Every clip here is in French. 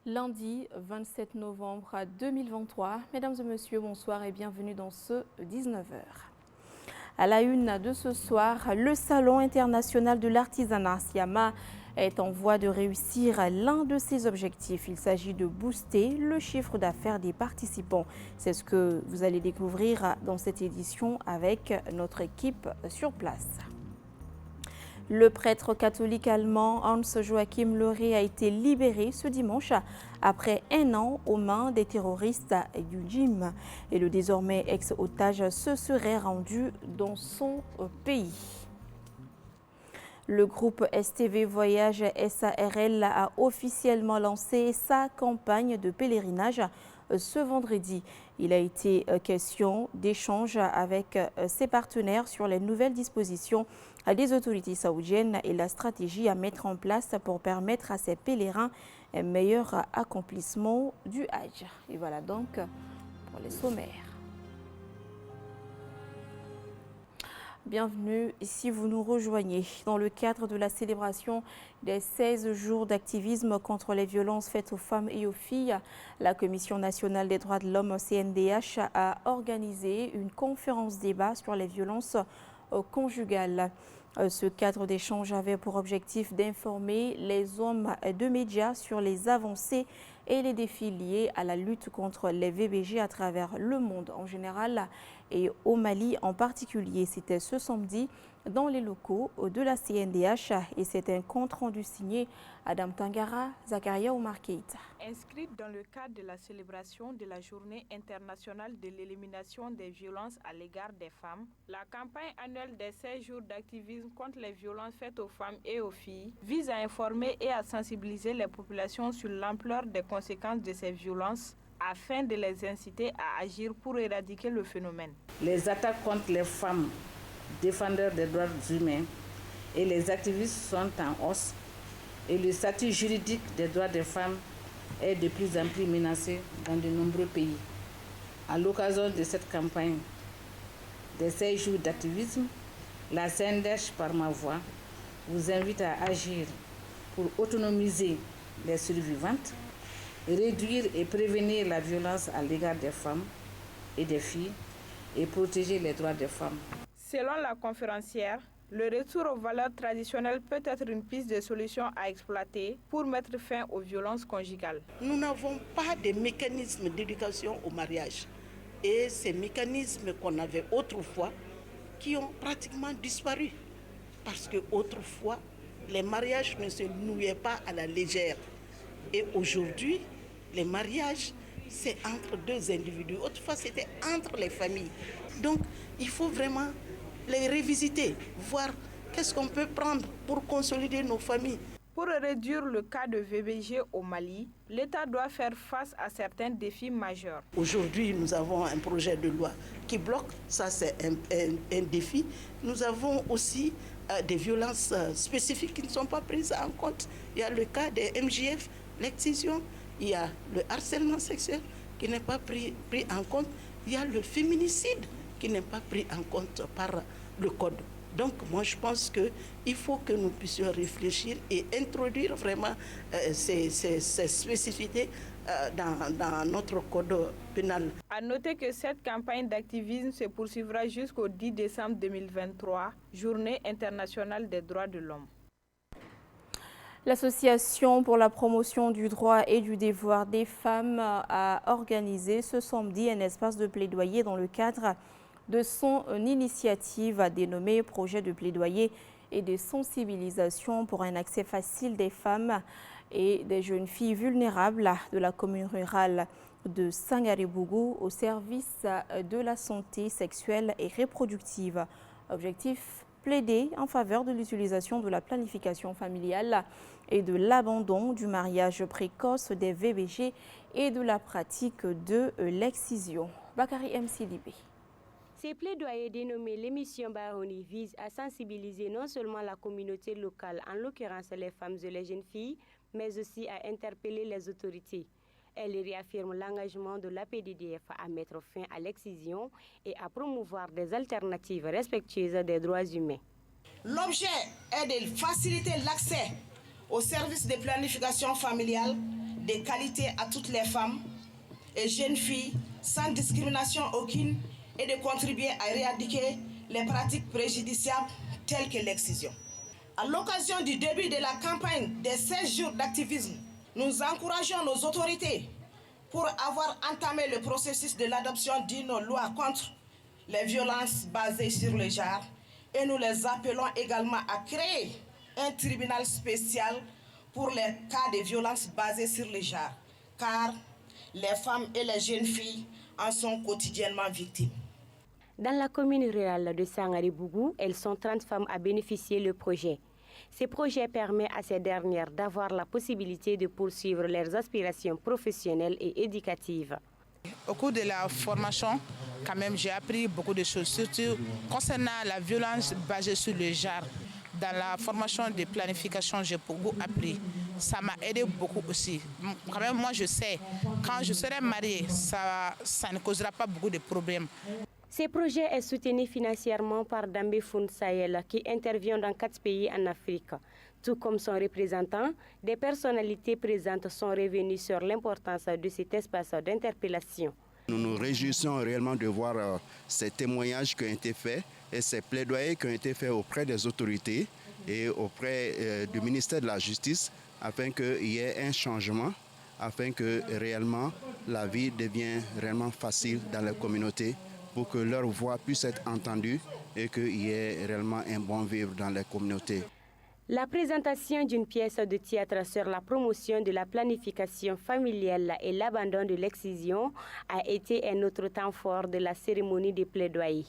Lundi 27 novembre 2023. Mesdames et messieurs, bonsoir et bienvenue dans ce 19h. À la une de ce soir, le Salon international de l'artisanat Siama est en voie de réussir l'un de ses objectifs. Il s'agit de booster le chiffre d'affaires des participants. C'est ce que vous allez découvrir dans cette édition avec notre équipe sur place. Le prêtre catholique allemand Hans Joachim Loré a été libéré ce dimanche après un an aux mains des terroristes du Jim. Et le désormais ex-otage se serait rendu dans son pays. Le groupe STV Voyage SARL a officiellement lancé sa campagne de pèlerinage ce vendredi. Il a été question d'échanges avec ses partenaires sur les nouvelles dispositions des autorités saoudiennes et la stratégie à mettre en place pour permettre à ces pèlerins un meilleur accomplissement du Hajj. Et voilà donc pour les sommaires. Bienvenue si vous nous rejoignez. Dans le cadre de la célébration des 16 jours d'activisme contre les violences faites aux femmes et aux filles, la Commission nationale des droits de l'homme CNDH a organisé une conférence débat sur les violences conjugales. Ce cadre d'échange avait pour objectif d'informer les hommes de médias sur les avancées et les défis liés à la lutte contre les VBG à travers le monde en général et au Mali en particulier. C'était ce samedi dans les locaux de la CNDH et c'est un compte rendu signé Adam Tangara, Zakaria Oumar Keïta. Inscrite dans le cadre de la célébration de la Journée internationale de l'élimination des violences à l'égard des femmes, la campagne annuelle des 16 jours d'activisme contre les violences faites aux femmes et aux filles vise à informer et à sensibiliser les populations sur l'ampleur des conséquences de ces violences afin de les inciter à agir pour éradiquer le phénomène. Les attaques contre les femmes défendeurs des droits humains et les activistes sont en hausse et le statut juridique des droits des femmes est de plus en plus menacé dans de nombreux pays. À l'occasion de cette campagne des 16 jours d'activisme, la CNDH, par ma voix, vous invite à agir pour autonomiser les survivantes, réduire et prévenir la violence à l'égard des femmes et des filles et protéger les droits des femmes. Selon la conférencière, le retour aux valeurs traditionnelles peut être une piste de solution à exploiter pour mettre fin aux violences conjugales. Nous n'avons pas de mécanismes d'éducation au mariage. Et ces mécanismes qu'on avait autrefois, qui ont pratiquement disparu. Parce qu'autrefois, les mariages ne se nouaient pas à la légère. Et aujourd'hui, les mariages, c'est entre deux individus. Autrefois, c'était entre les familles. Donc, il faut vraiment les revisiter, voir qu'est-ce qu'on peut prendre pour consolider nos familles. Pour réduire le cas de VBG au Mali, l'État doit faire face à certains défis majeurs. Aujourd'hui, nous avons un projet de loi qui bloque, ça c'est un défi. Nous avons aussi des violences spécifiques qui ne sont pas prises en compte. Il y a le cas des MJF, l'excision, il y a le harcèlement sexuel qui n'est pas pris en compte, il y a le féminicide qui n'est pas pris en compte par le code. Donc moi je pense qu'il faut que nous puissions réfléchir et introduire vraiment ces spécificités dans notre code pénal. À noter que cette campagne d'activisme se poursuivra jusqu'au 10 décembre 2023, Journée internationale des droits de l'homme. L'Association pour la promotion du droit et du devoir des femmes a organisé ce samedi un espace de plaidoyer dans le cadre de son initiative dénommée Projet de plaidoyer et de sensibilisation pour un accès facile des femmes et des jeunes filles vulnérables de la commune rurale de Sangaré-Bougou au service de la santé sexuelle et reproductive. Objectif: plaider en faveur de l'utilisation de la planification familiale et de l'abandon du mariage précoce des VBG et de la pratique de l'excision. Bakary MCDB. Ces plaidoyers dénommés l'émission Baroni visent à sensibiliser non seulement la communauté locale, en l'occurrence les femmes et les jeunes filles, mais aussi à interpeller les autorités. Elle réaffirme l'engagement de l'APDDF à mettre fin à l'excision et à promouvoir des alternatives respectueuses des droits humains. L'objet est de faciliter l'accès aux services de planification familiale de qualité à toutes les femmes et jeunes filles sans discrimination aucune et de contribuer à éradiquer les pratiques préjudiciables telles que l'excision. À l'occasion du début de la campagne des 16 jours d'activisme, nous encourageons nos autorités pour avoir entamé le processus de l'adoption d'une loi contre les violences basées sur le genre et nous les appelons également à créer un tribunal spécial pour les cas de violences basées sur le genre, car les femmes et les jeunes filles en sont quotidiennement victimes. Dans la commune rurale de Sangaré-Bougou, elles sont 30 femmes à bénéficier du projet. Ce projet permet à ces dernières d'avoir la possibilité de poursuivre leurs aspirations professionnelles et éducatives. Au cours de la formation, quand même, j'ai appris beaucoup de choses, surtout concernant la violence basée sur le genre. Dans la formation de planification, j'ai beaucoup appris. Ça m'a aidé beaucoup aussi. Quand même, moi, je sais, quand je serai mariée, ça ne causera pas beaucoup de problèmes. Ce projet est soutenu financièrement par Dambé Found Sahel qui intervient dans 4 pays en Afrique. Tout comme son représentant, des personnalités présentes sont revenues sur l'importance de cet espace d'interpellation. Nous nous réjouissons réellement de voir ces témoignages qui ont été faits et ces plaidoyers qui ont été faits auprès des autorités et auprès du ministère de la Justice afin qu'il y ait un changement, afin que réellement la vie devienne réellement facile dans les communautés, pour que leur voix puisse être entendue et qu'il y ait réellement un bon vivre dans les communautés. La présentation d'une pièce de théâtre sur la promotion de la planification familiale et l'abandon de l'excision a été un autre temps fort de la cérémonie de plaidoyer.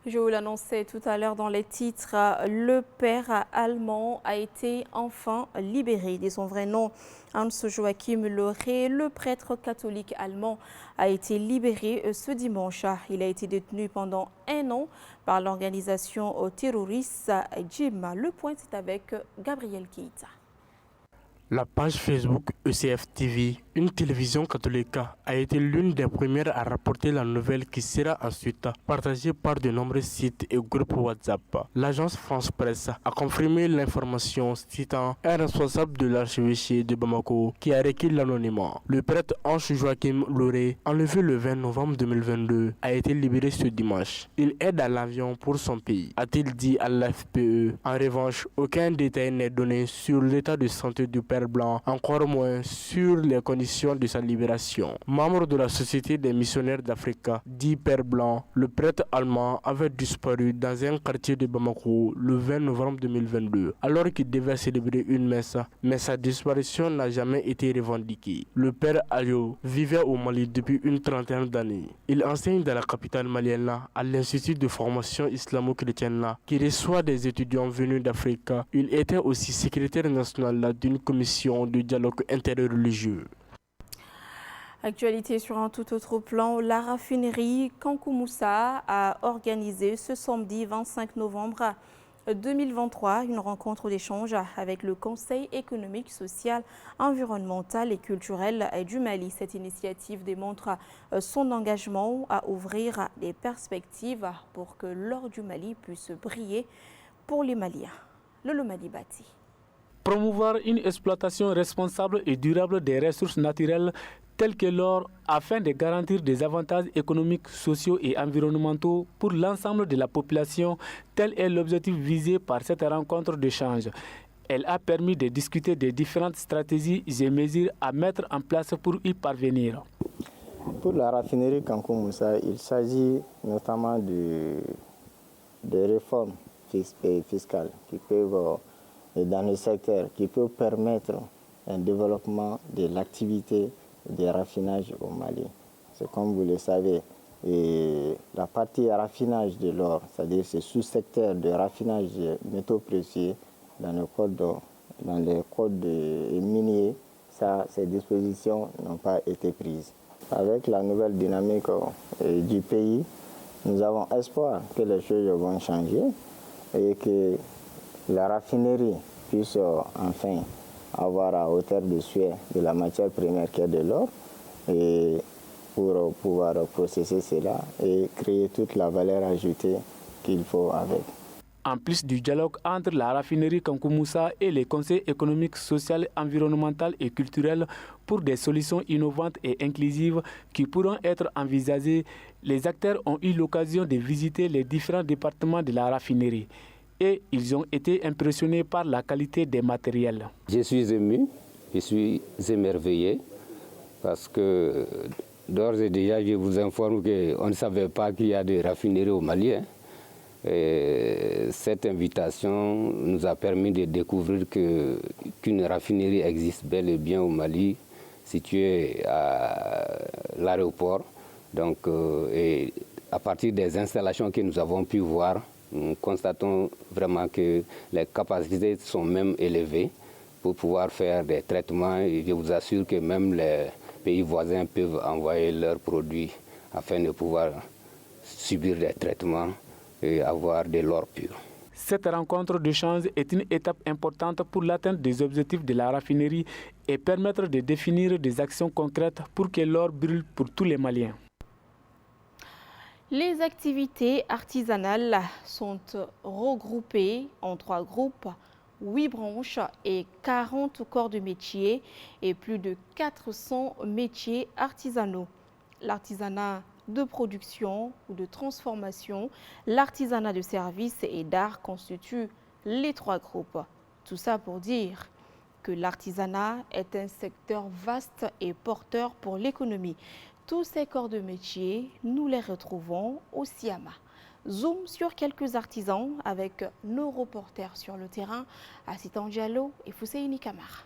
Je vous l'annonçais tout à l'heure dans les titres, le père allemand a été enfin libéré. De son vrai nom, Hans Joachim Loré, le prêtre catholique allemand, a été libéré ce dimanche. Il a été détenu pendant 1 an par l'organisation terroriste Jim. Le point est avec Gabriel Keita. La page Facebook ECF TV, une télévision catholique, a été l'une des premières à rapporter la nouvelle qui sera ensuite partagée par de nombreux sites et groupes WhatsApp. L'agence France Presse a confirmé l'information citant un responsable de l'archevêché de Bamako qui a requis l'anonymat. Le prêtre Hans Joachim Loré, enlevé le 20 novembre 2022, a été libéré ce dimanche. Il est dans l'avion pour son pays, a-t-il dit à l'AFPE. En revanche, aucun détail n'est donné sur l'état de santé du père blanc, encore moins sur les conditions de sa libération. Membre de la Société des missionnaires d'Afrique, dit père blanc, le prêtre allemand avait disparu dans un quartier de Bamako le 20 novembre 2022, alors qu'il devait célébrer une messe, mais sa disparition n'a jamais été revendiquée. Le père Ayo vivait au Mali depuis une 30aine d'années. Il enseigne dans la capitale malienne à l'Institut de formation islamo-chrétienne qui reçoit des étudiants venus d'Afrique. Il était aussi secrétaire national d'une commission de dialogue interreligieux. Actualité sur un tout autre plan, la raffinerie Kankoumoussa a organisé ce samedi 25 novembre 2023 une rencontre d'échange avec le Conseil économique, social, environnemental et culturel du Mali. Cette initiative démontre son engagement à ouvrir des perspectives pour que l'or du Mali puisse briller pour les Maliens. Lolo Madibati. Promouvoir une exploitation responsable et durable des ressources naturelles telles que l'or afin de garantir des avantages économiques, sociaux et environnementaux pour l'ensemble de la population, tel est l'objectif visé par cette rencontre d'échange. Elle a permis de discuter des différentes stratégies et mesures à mettre en place pour y parvenir. Pour la raffinerie Kankoumoussa, il s'agit notamment de réformes fiscales qui peuvent dans le secteur qui peut permettre un développement de l'activité de raffinage au Mali. C'est comme vous le savez, et la partie raffinage de l'or, c'est-à-dire ce sous-secteur de raffinage de métaux précieux dans les codes miniers, ces dispositions n'ont pas été prises. Avec la nouvelle dynamique du pays, nous avons espoir que les choses vont changer et que la raffinerie puisse enfin avoir à hauteur de souhait de la matière première qui est de l'or et pour pouvoir processer cela et créer toute la valeur ajoutée qu'il faut avec. En plus du dialogue entre la raffinerie Kankou Moussa et les conseils économiques, sociaux, environnementaux et culturels pour des solutions innovantes et inclusives qui pourront être envisagées, les acteurs ont eu l'occasion de visiter les différents départements de la raffinerie et ils ont été impressionnés par la qualité des matériels. Je suis ému, je suis émerveillé parce que d'ores et déjà, je vous informe qu'on ne savait pas qu'il y a des raffineries au Mali. Et cette invitation nous a permis de découvrir qu'une raffinerie existe bel et bien au Mali, située à l'aéroport. Donc, et à partir des installations que nous avons pu voir, nous constatons vraiment que les capacités sont même élevées pour pouvoir faire des traitements. Et je vous assure que même les pays voisins peuvent envoyer leurs produits afin de pouvoir subir des traitements et avoir de l'or pur. Cette rencontre d'échange est une étape importante pour l'atteinte des objectifs de la raffinerie et permettre de définir des actions concrètes pour que l'or brûle pour tous les Maliens. Les activités artisanales sont regroupées en 3 groupes, 8 branches et 40 corps de métier et plus de 400 métiers artisanaux. L'artisanat de production ou de transformation, l'artisanat de service et d'art constituent les 3 groupes. Tout ça pour dire que l'artisanat est un secteur vaste et porteur pour l'économie. Tous ces corps de métier, nous les retrouvons au Siama. Zoom sur quelques artisans avec nos reporters sur le terrain, Assitan Diallo et Fousseini Kamara.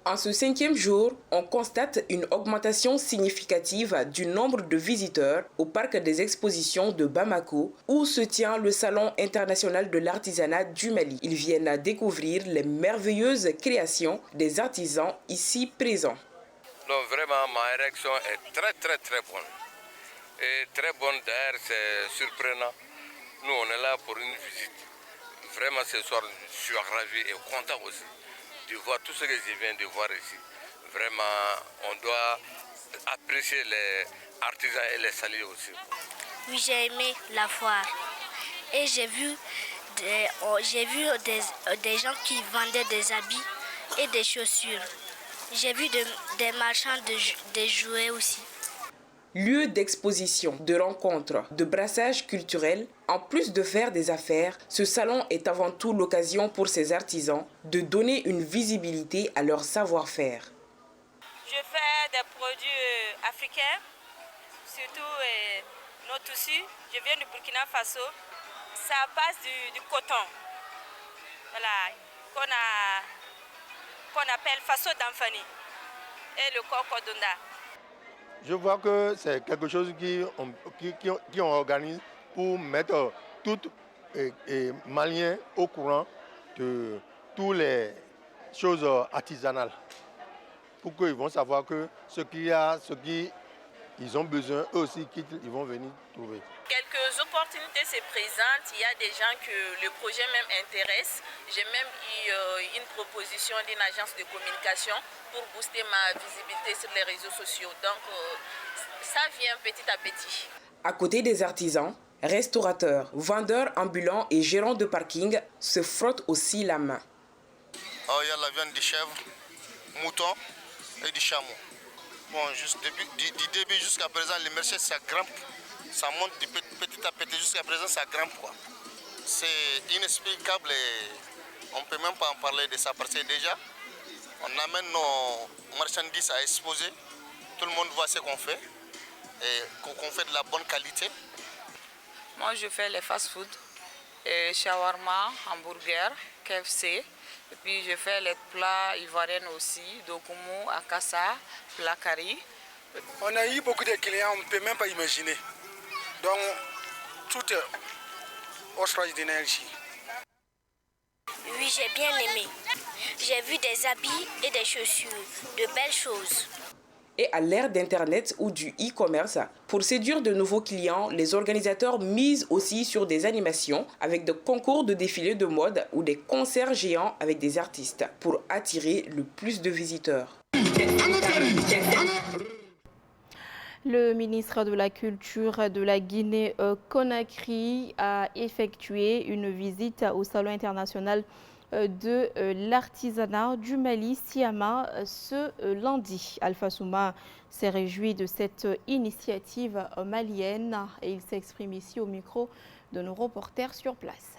En ce 5e jour, on constate une augmentation significative du nombre de visiteurs au parc des expositions de Bamako, où se tient le Salon international de l'artisanat du Mali. Ils viennent à découvrir les merveilleuses créations des artisans ici présents. Donc vraiment, ma réaction est très bonne. Et très bonne d'ailleurs, c'est surprenant. Nous, on est là pour une visite. Vraiment, ce soir, je suis ravi et content aussi de voir tout ce que je viens de voir ici. Vraiment, on doit apprécier les artisans et les saluer aussi. Oui, j'ai aimé la foire. Et j'ai vu des gens qui vendaient des habits et des chaussures. J'ai vu des marchands de jouets aussi. Lieu d'exposition, de rencontres, de brassage culturel, en plus de faire des affaires, ce salon est avant tout l'occasion pour ces artisans de donner une visibilité à leur savoir-faire. Je fais des produits africains, surtout nos tissus. Je viens du Burkina Faso. Ça passe du coton, voilà, qu'on appelle Faso d'Anfani, et le Kokodonda. Je vois que c'est quelque chose qu'on organise pour mettre tous les Maliens au courant de toutes les choses artisanales. Pour qu'ils vont savoir que ce qu'ils ont besoin, eux aussi, ils vont venir trouver. Quelques opportunités se présentent. Il y a des gens que le projet même intéresse. J'ai même eu une proposition d'une agence de communication pour booster ma visibilité sur les réseaux sociaux. Donc, ça vient petit à petit. À côté des artisans, restaurateurs, vendeurs ambulants et gérants de parking se frottent aussi la main. Il y a la viande de chèvre, mouton et du chameau. Bon, du début jusqu'à présent, le marché, ça grimpe. Ça monte petit à petit jusqu'à présent, ça grimpe, quoi. C'est inexplicable et on ne peut même pas en parler de ça parce que déjà, on amène nos marchandises à exposer. Tout le monde voit ce qu'on fait et qu'on fait de la bonne qualité. Moi, je fais les fast-food, shawarma, hamburger, KFC. Et puis, je fais les plats ivoiriens aussi, dokumu, akassa, plat curry. On a eu beaucoup de clients, on ne peut même pas imaginer. Donc, tout est au choix d'énergie. Oui, j'ai bien aimé. J'ai vu des habits et des chaussures, de belles choses. Et à l'ère d'Internet ou du e-commerce, pour séduire de nouveaux clients, les organisateurs misent aussi sur des animations avec des concours de défilés de mode ou des concerts géants avec des artistes pour attirer le plus de visiteurs. Le ministre de la Culture de la Guinée-Conakry a effectué une visite au Salon international de l'artisanat du Mali, Siama, ce lundi. Alpha Souma s'est réjoui de cette initiative malienne et il s'exprime ici au micro de nos reporters sur place.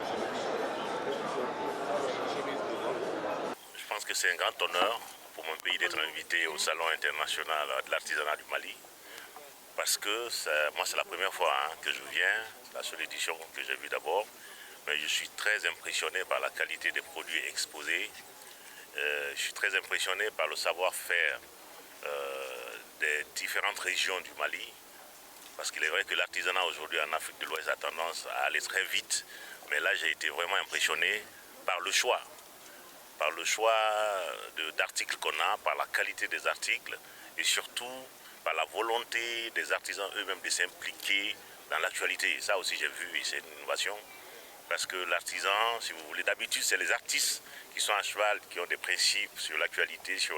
Je pense que c'est un grand honneur pour mon pays d'être invité au Salon international de l'artisanat du Mali, parce que moi c'est la première fois que je viens, la seule édition que j'ai vue d'abord, mais je suis très impressionné par la qualité des produits exposés, je suis très impressionné par le savoir-faire des différentes régions du Mali, parce qu'il est vrai que l'artisanat aujourd'hui en Afrique de l'Ouest a tendance à aller très vite, mais là j'ai été vraiment impressionné par le choix d'articles qu'on a, par la qualité des articles et surtout par la volonté des artisans eux-mêmes de s'impliquer dans l'actualité. Et ça aussi j'ai vu, et c'est une innovation, parce que l'artisan, si vous voulez, d'habitude c'est les artistes qui sont à cheval, qui ont des principes sur l'actualité, sur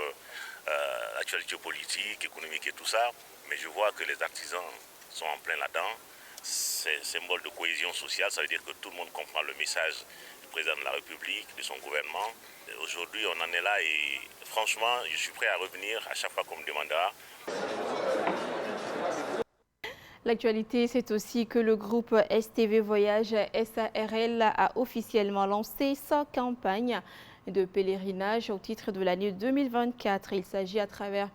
l'actualité politique, économique et tout ça, mais je vois que les artisans sont en plein là-dedans. C'est un symbole de cohésion sociale, ça veut dire que tout le monde comprend le message du président de la République, de son gouvernement. Aujourd'hui, on en est là et franchement, je suis prêt à revenir à chaque fois qu'on me demandera. L'actualité, c'est aussi que le groupe STV Voyage SARL a officiellement lancé sa campagne de pèlerinage au titre de l'année 2024. Il s'agit à travers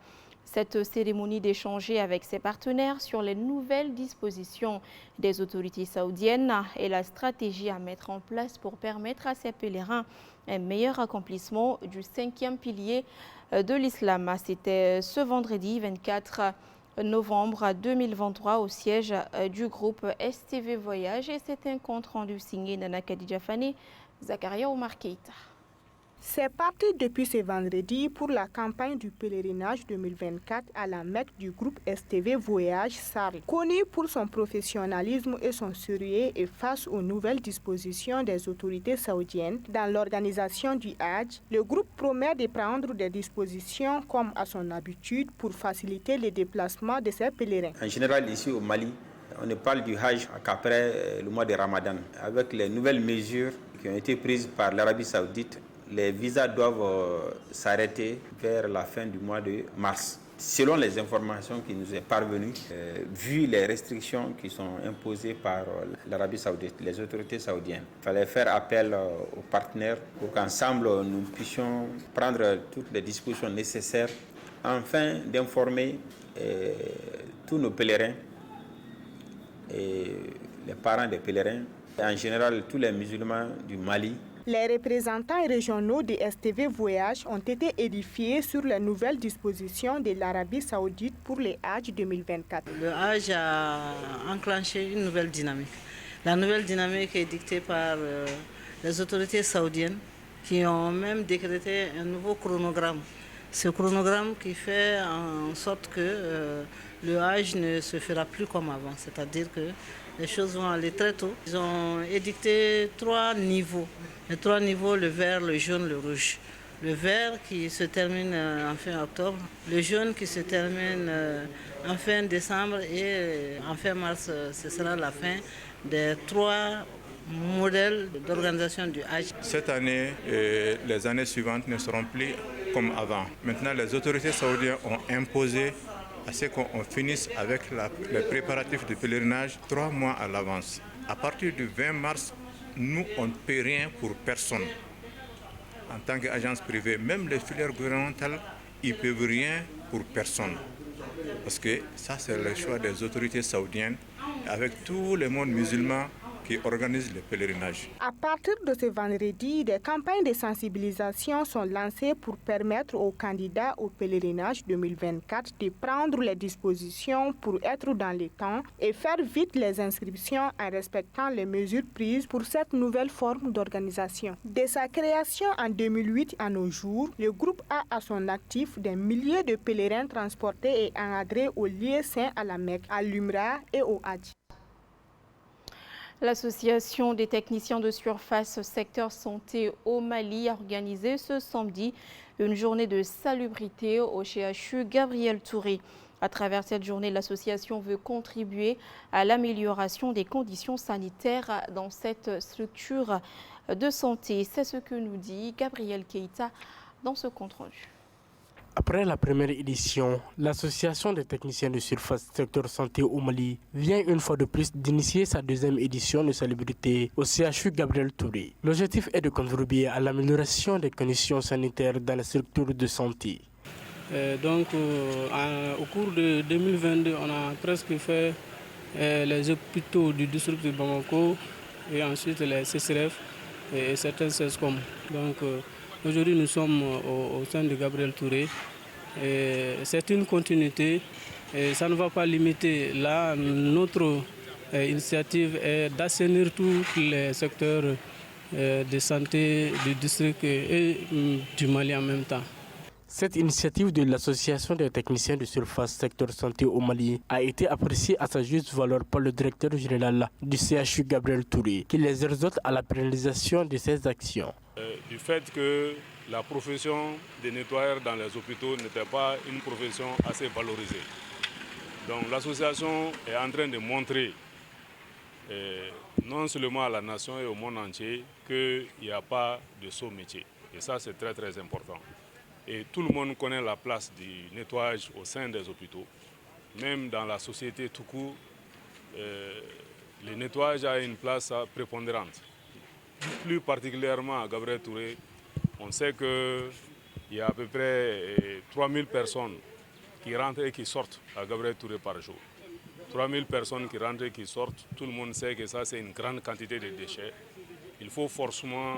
cette cérémonie d'échanger avec ses partenaires sur les nouvelles dispositions des autorités saoudiennes et la stratégie à mettre en place pour permettre à ces pèlerins un meilleur accomplissement du 5e pilier de l'islam. C'était ce vendredi 24 novembre 2023 au siège du groupe STV Voyage et c'est un compte rendu signé Nana Khadija Fane, Zakaria Omar Keita. C'est parti depuis ce vendredi pour la campagne du pèlerinage 2024 à la Mecque du groupe STV Voyage SARL. Connu pour son professionnalisme et son sérieux et face aux nouvelles dispositions des autorités saoudiennes dans l'organisation du Hajj, le groupe promet de prendre des dispositions comme à son habitude pour faciliter les déplacements de ses pèlerins. En général, ici au Mali, on ne parle du Hajj qu'après le mois de Ramadan. Avec les nouvelles mesures qui ont été prises par l'Arabie Saoudite, les visas doivent s'arrêter vers la fin du mois de mars. Selon les informations qui nous sont parvenues, vu les restrictions qui sont imposées par l'Arabie Saoudite, les autorités saoudiennes, il fallait faire appel aux partenaires pour qu'ensemble nous puissions prendre toutes les dispositions nécessaires afin d'informer tous nos pèlerins et les parents des pèlerins, et en général tous les musulmans du Mali. Les représentants régionaux de STV Voyage ont été édifiés sur les nouvelles dispositions de l'Arabie Saoudite pour les Hajj 2024. Le Hajj a enclenché une nouvelle dynamique. La nouvelle dynamique est dictée par les autorités saoudiennes qui ont même décrété un nouveau chronogramme. Ce chronogramme qui fait en sorte que le Hajj ne se fera plus comme avant, c'est-à-dire que les choses vont aller très tôt. Ils ont édicté 3 niveaux. Les 3 niveaux, le vert, le jaune, le rouge. Le vert qui se termine en fin octobre, le jaune qui se termine en fin décembre et en fin mars, ce sera la fin des 3 modèles d'organisation du Hajj. Cette année et les années suivantes ne seront plus comme avant. Maintenant, les autorités saoudiennes ont imposé à ce qu'on finisse avec les préparatifs de pèlerinage 3 mois à l'avance. À partir du 20 mars, nous, on ne paie rien pour personne. En tant qu'agence privée, même les filières gouvernementales, ils ne peuvent rien pour personne. Parce que ça, c'est le choix des autorités saoudiennes, avec tout le monde musulman qui organise le pèlerinage. À partir de ce vendredi, des campagnes de sensibilisation sont lancées pour permettre aux candidats au pèlerinage 2024 de prendre les dispositions pour être dans les temps et faire vite les inscriptions en respectant les mesures prises pour cette nouvelle forme d'organisation. De sa création en 2008 à nos jours, le groupe a à son actif des milliers de pèlerins transportés et encadrés aux lieux saints à la Mecque, à l'Umrah et au Hajj. L'association des techniciens de surface secteur santé au Mali a organisé ce samedi une journée de salubrité au CHU Gabriel Touré. À travers cette journée, l'association veut contribuer à l'amélioration des conditions sanitaires dans cette structure de santé. C'est ce que nous dit Gabriel Keïta dans ce compte-rendu. Après la première édition, l'association des techniciens de surface secteur santé au Mali vient une fois de plus d'initier sa deuxième édition de salubrité au CHU Gabriel Touré. L'objectif est de contribuer à l'amélioration des conditions sanitaires dans les structures de santé. Au cours de 2022, on a presque fait les hôpitaux du district de Bamako et ensuite les CCRF et certains CESCOM. Aujourd'hui, nous sommes au sein de Gabriel Touré. C'est une continuité et ça ne va pas limiter là. Notre initiative est d'assainir tous les secteurs de santé du district et du Mali en même temps. Cette initiative de l'association des techniciens de surface secteur santé au Mali a été appréciée à sa juste valeur par le directeur général du CHU Gabriel Touré, qui les exhorte à la pérennisation de ces actions. Du fait que la profession des nettoyeurs dans les hôpitaux n'était pas une profession assez valorisée. Donc l'association est en train de montrer non seulement à la nation et au monde entier qu'il n'y a pas de sot métier. Et ça, c'est très très important. Et tout le monde connaît la place du nettoyage au sein des hôpitaux. Même dans la société tout court, le nettoyage a une place prépondérante. Plus particulièrement à Gabriel Touré, on sait qu'il y a à peu près 3000 personnes qui rentrent et qui sortent à Gabriel Touré par jour. 3000 personnes qui rentrent et qui sortent, tout le monde sait que ça c'est une grande quantité de déchets. Il faut forcément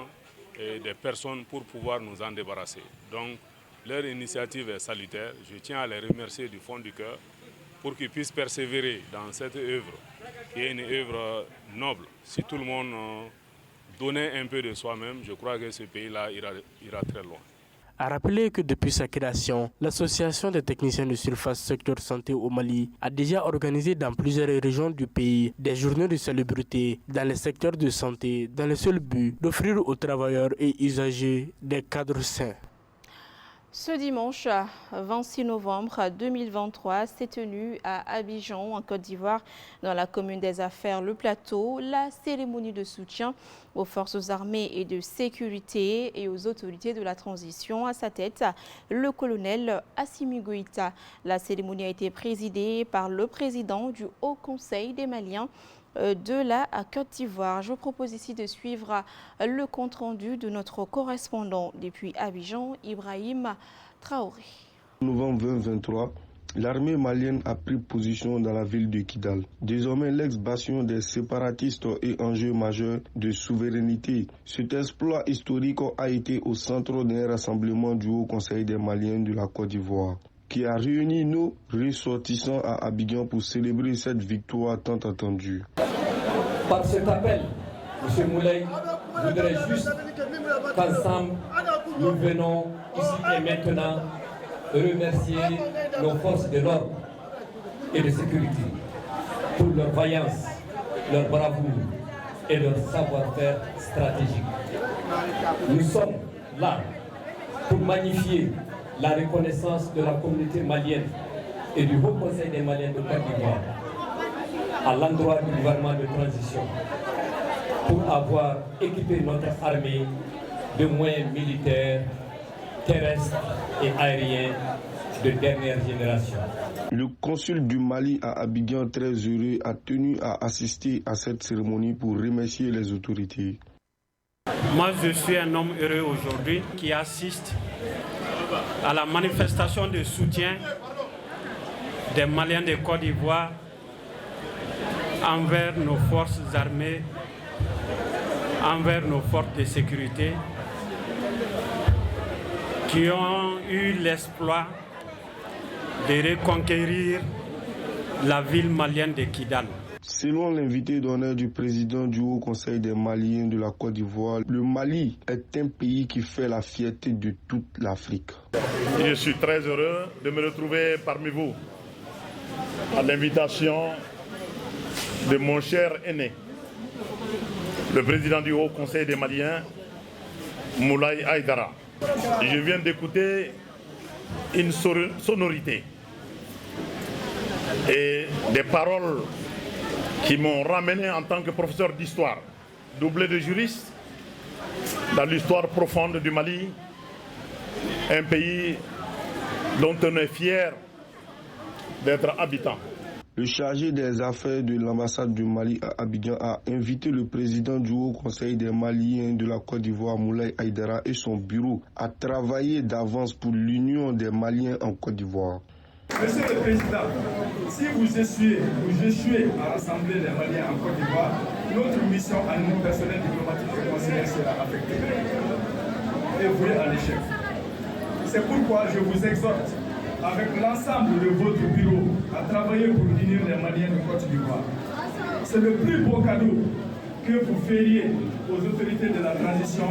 des personnes pour pouvoir nous en débarrasser. Donc leur initiative est salutaire. Je tiens à les remercier du fond du cœur pour qu'ils puissent persévérer dans cette œuvre qui est une œuvre noble. Si tout le monde donnait un peu de soi-même, je crois que ce pays-là ira très loin. A rappeler que depuis sa création, l'association des techniciens de surface secteur santé au Mali a déjà organisé dans plusieurs régions du pays des journées de salubrité dans les secteurs de santé dans le seul but d'offrir aux travailleurs et usagers des cadres sains. Ce dimanche 26 novembre 2023 s'est tenue à Abidjan, en Côte d'Ivoire, dans la commune des Affaires Le Plateau, la cérémonie de soutien aux forces armées et de sécurité et aux autorités de la transition. À sa tête, le colonel Assimi Goïta. La cérémonie a été présidée par le président du Haut Conseil des Maliens de la Côte d'Ivoire. Je vous propose ici de suivre le compte-rendu de notre correspondant depuis Abidjan, Ibrahim Traoré. En novembre 2023, l'armée malienne a pris position dans la ville de Kidal. Désormais, l'ex-bastion des séparatistes est enjeu majeur de souveraineté. Cet exploit historique a été au centre d'un rassemblement du Haut Conseil des Maliens de la Côte d'Ivoire, qui a réuni nos ressortissants à Abidjan pour célébrer cette victoire tant attendue. Par cet appel, M. Moulay, je voudrais juste qu'ensemble, nous venons ici et maintenant remercier nos forces de l'ordre et de sécurité pour leur vaillance, leur bravoure et leur savoir-faire stratégique. Nous sommes là pour magnifier la reconnaissance de la communauté malienne et du Haut Conseil des Maliens de Côte d'Ivoire à l'endroit du gouvernement de transition pour avoir équipé notre armée de moyens militaires, terrestres et aériens de dernière génération. Le consul du Mali à Abidjan, très heureux, a tenu à assister à cette cérémonie pour remercier les autorités. Moi, je suis un homme heureux aujourd'hui qui assiste à la manifestation de soutien des Maliens de Côte d'Ivoire envers nos forces armées, envers nos forces de sécurité qui ont eu l'exploit de reconquérir la ville malienne de Kidal. Selon l'invité d'honneur du président du Haut Conseil des Maliens de la Côte d'Ivoire, le Mali est un pays qui fait la fierté de toute l'Afrique. Je suis très heureux de me retrouver parmi vous à l'invitation de mon cher aîné, le président du Haut Conseil des Maliens, Moulay Aïdara. Je viens d'écouter une sonorité et des paroles qui m'ont ramené en tant que professeur d'histoire, doublé de juriste, dans l'histoire profonde du Mali, un pays dont on est fier d'être habitant. Le chargé des affaires de l'ambassade du Mali à Abidjan a invité le président du Haut Conseil des Maliens de la Côte d'Ivoire, Moulay Aïdara, et son bureau à travailler d'avance pour l'union des Maliens en Côte d'Ivoire. Monsieur le Président, si vous échouez à rassembler les Maliens en Côte d'Ivoire, notre mission à nous, personnel diplomatique et consulaire, sera affectée et vouée à l'échec. C'est pourquoi je vous exhorte, avec l'ensemble de votre bureau, à travailler pour unir les Maliens de Côte d'Ivoire. C'est le plus beau cadeau que vous feriez aux autorités de la transition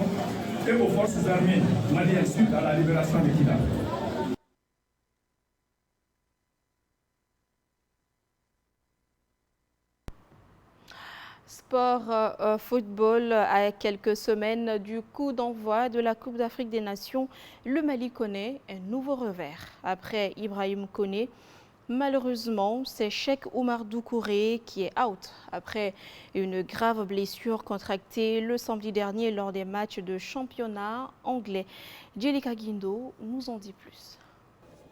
et aux forces armées maliennes suite à la libération de Kidal. Sport, football, à quelques semaines du coup d'envoi de la Coupe d'Afrique des Nations, le Mali connaît un nouveau revers. Après Ibrahim Koné, malheureusement, c'est Cheikh Oumar Doucouré qui est out après une grave blessure contractée le samedi dernier lors des matchs de championnat anglais. Djelika Guindo nous en dit plus.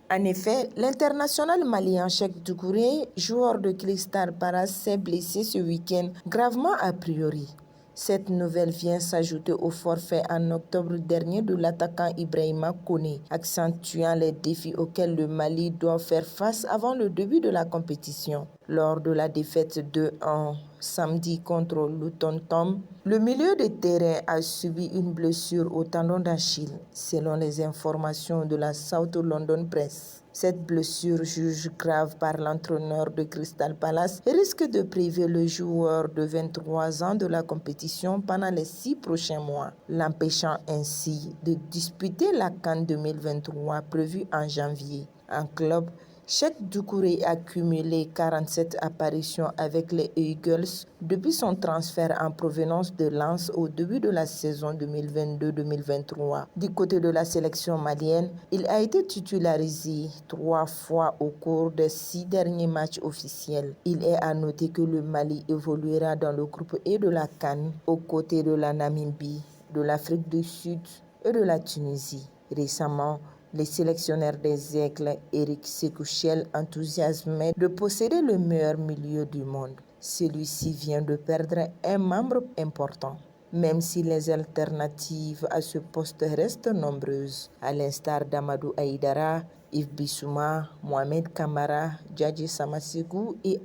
En effet, l'international malien Cheikh Doucouré, joueur de Crystal Palace, s'est blessé ce week-end, gravement a priori. Cette nouvelle vient s'ajouter au forfait en octobre dernier de l'attaquant Ibrahima Koné, accentuant les défis auxquels le Mali doit faire face avant le début de la compétition. Lors de la défaite 2-1 samedi contre Luton Town, le milieu de terrain a subi une blessure au tendon d'Achille, selon les informations de la South London Press. Cette blessure, jugée grave par l'entraîneur de Crystal Palace, risque de priver le joueur de 23 ans de la compétition pendant les 6 prochains mois, l'empêchant ainsi de disputer la CAN 2023 prévue en janvier. En club, Cheikh Doucouré a cumulé 47 apparitions avec les Eagles depuis son transfert en provenance de Lens au début de la saison 2022-2023. Du côté de la sélection malienne, il a été titularisé 3 fois au cours des 6 derniers matchs officiels. Il est à noter que le Mali évoluera dans le groupe E de la CAN aux côtés de la Namibie, de l'Afrique du Sud et de la Tunisie. Récemment, les sélectionneurs des Aigles, Eric Sekouchel, enthousiasmé de posséder le meilleur milieu du monde. Celui-ci vient de perdre un membre important, même si les alternatives à ce poste restent nombreuses, à l'instar d'Amadou Aïdara, Yves Bissouma, Mohamed Kamara, Djadji Samaségou et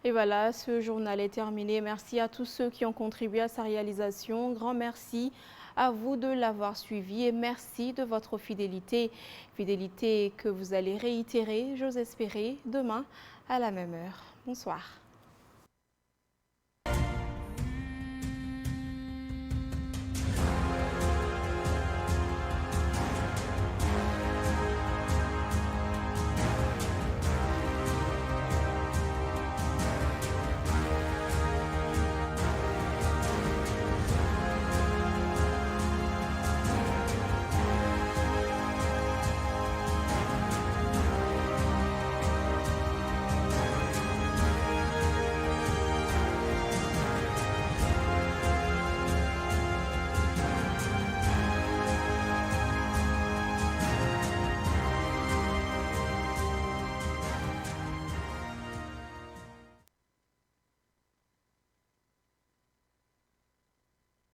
Et voilà, ce journal est terminé. Merci à tous ceux qui ont contribué à sa réalisation. Grand merci à vous de l'avoir suivi et merci de votre fidélité. Fidélité que vous allez réitérer, j'ose espérer, demain à la même heure. Bonsoir.